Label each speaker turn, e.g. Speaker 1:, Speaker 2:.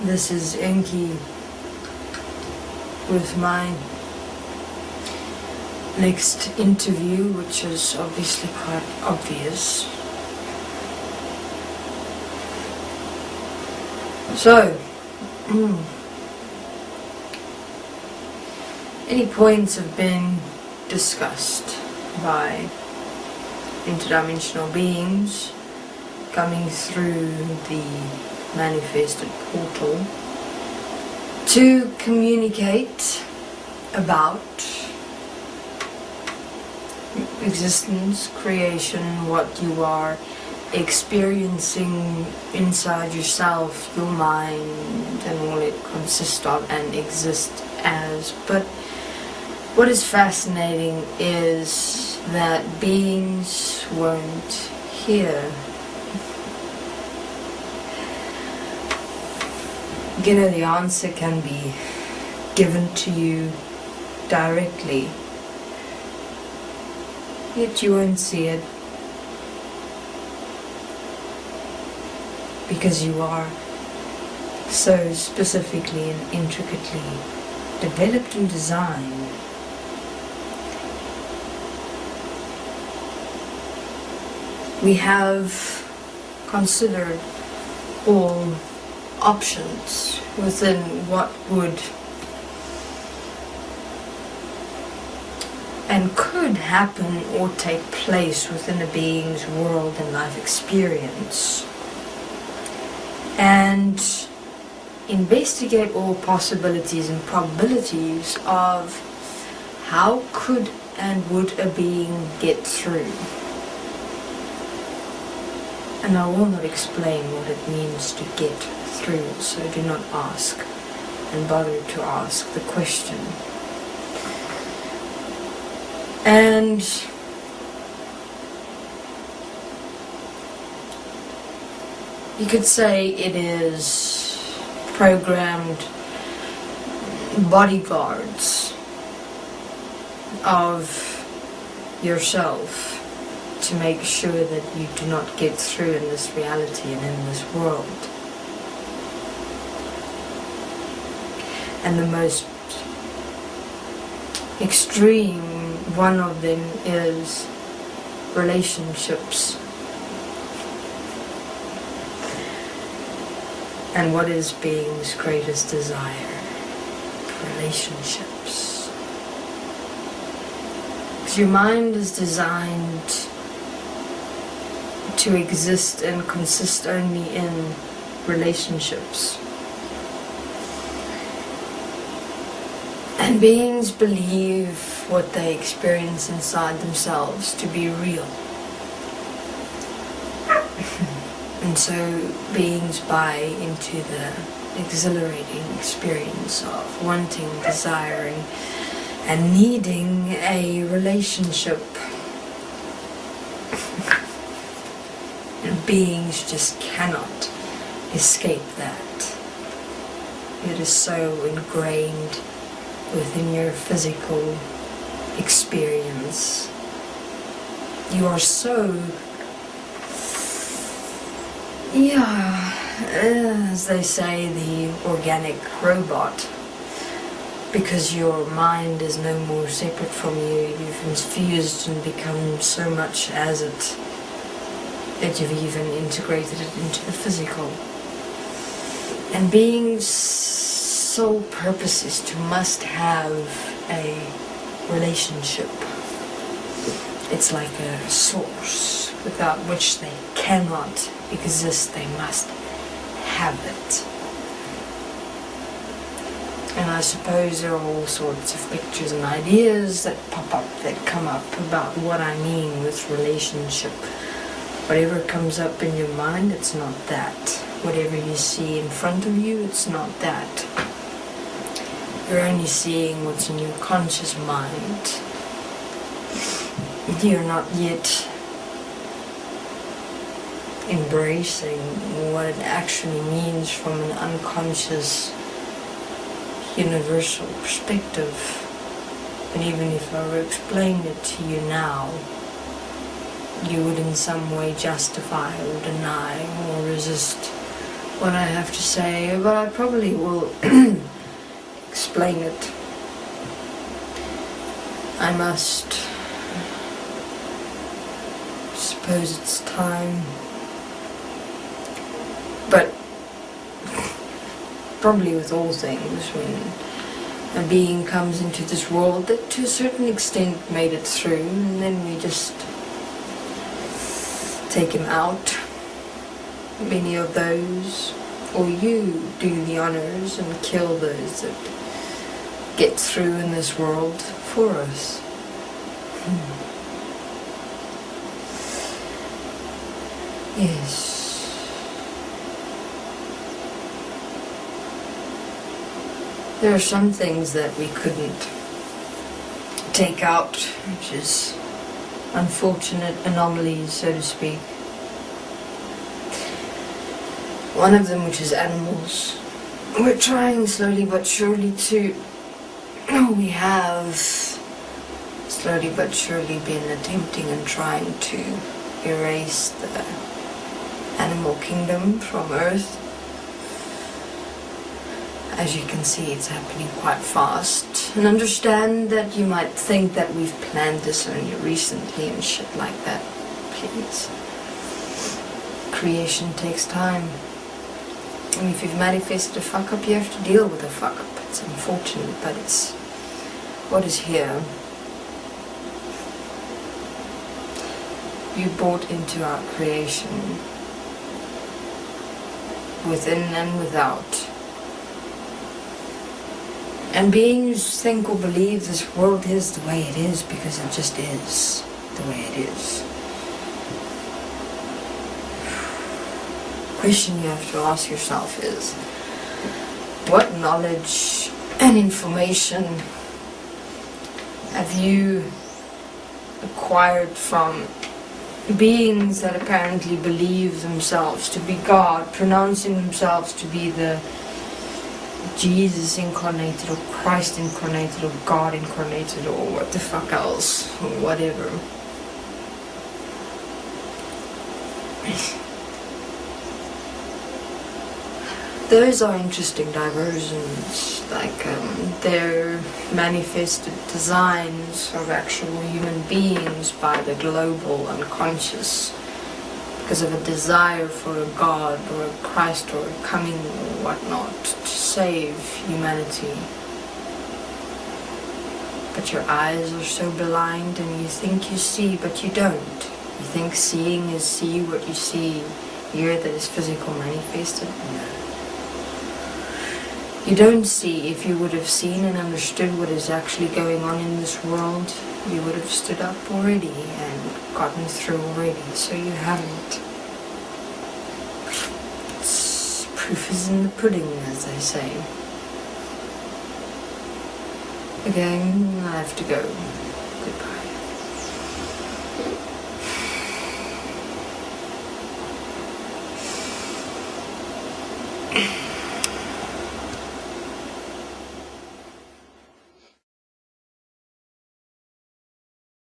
Speaker 1: This is Enki with my next interview, which is obviously quite obvious. So, any points have been discussed by interdimensional beings coming through the manifested portal to communicate about existence, creation, what you are experiencing inside yourself, your mind, and all it consists of and exists as. But what is fascinating is that beings won't hear. You know, the answer can be given to you directly, yet you won't see it because you are so specifically and intricately developed and designed. We have considered all options within what would and could happen or take place within a being's world and life experience, and investigate all possibilities and probabilities of how could and would a being get through. And I will not explain what it means to get through, so do not ask and bother to ask the question. And you could say it is programmed bodyguards of yourself to make sure that you do not get through in this reality and in this world. And the most extreme one of them is relationships. And what is being's greatest desire? Relationships. Because your mind is designed to exist and consist only in relationships. And beings believe what they experience inside themselves to be real. And so beings buy into the exhilarating experience of wanting, desiring, and needing a relationship. And beings just cannot escape that. It is so ingrained within your physical experience. You are so, as they say, the organic robot, because your mind is no more separate from you. You've infused and become so much as it that you've even integrated it into the physical. And being's sole purpose is to must have a relationship. It's like a source without which they cannot exist. They must have it. And I suppose there are all sorts of pictures and ideas that pop up, that come up about what I mean with relationship. Whatever comes up in your mind, it's not that. Whatever you see in front of you, it's not that. You're only seeing what's in your conscious mind. You're not yet embracing what it actually means from an unconscious, universal perspective. And even if I were to explain it to you now, you would in some way justify or deny or resist what I have to say, but I probably will explain it. I must. Suppose it's time. But probably with all things, when a being comes into this world that to a certain extent made it through, and then we just take him out. Many of those, or you do the honors and kill those that get through in this world for us. Yes. There are some things that we couldn't take out, which is unfortunate anomalies, so to speak. One of them, which is animals. We're trying slowly but surely to... We have slowly but surely been attempting and trying to erase the animal kingdom from Earth. As you can see, it's happening quite fast. And understand that you might think that we've planned this only recently and shit like that. Please. Creation takes time. And if you've manifested a fuck up, you have to deal with a fuck up. It's unfortunate, but it's what is here. You brought into our creation, within and without. And beings think or believe this world is the way it is because it just is the way it is. The question you have to ask yourself is, what knowledge and information have you acquired from beings that apparently believe themselves to be God, pronouncing themselves to be the Jesus incarnated or Christ incarnated or God incarnated or what the fuck else, or whatever. Those are interesting diversions, like they're manifested designs of actual human beings by the global unconscious because of a desire for a God or a Christ or a coming or whatnot to save humanity. But your eyes are so blind and you think you see, but you don't. You think seeing is see what you see here that is physical manifested? No. You don't see. If you would have seen and understood what is actually going on in this world, you would have stood up already and gotten through already, so you haven't. Proof is in the pudding, as they say. Again, I have to go.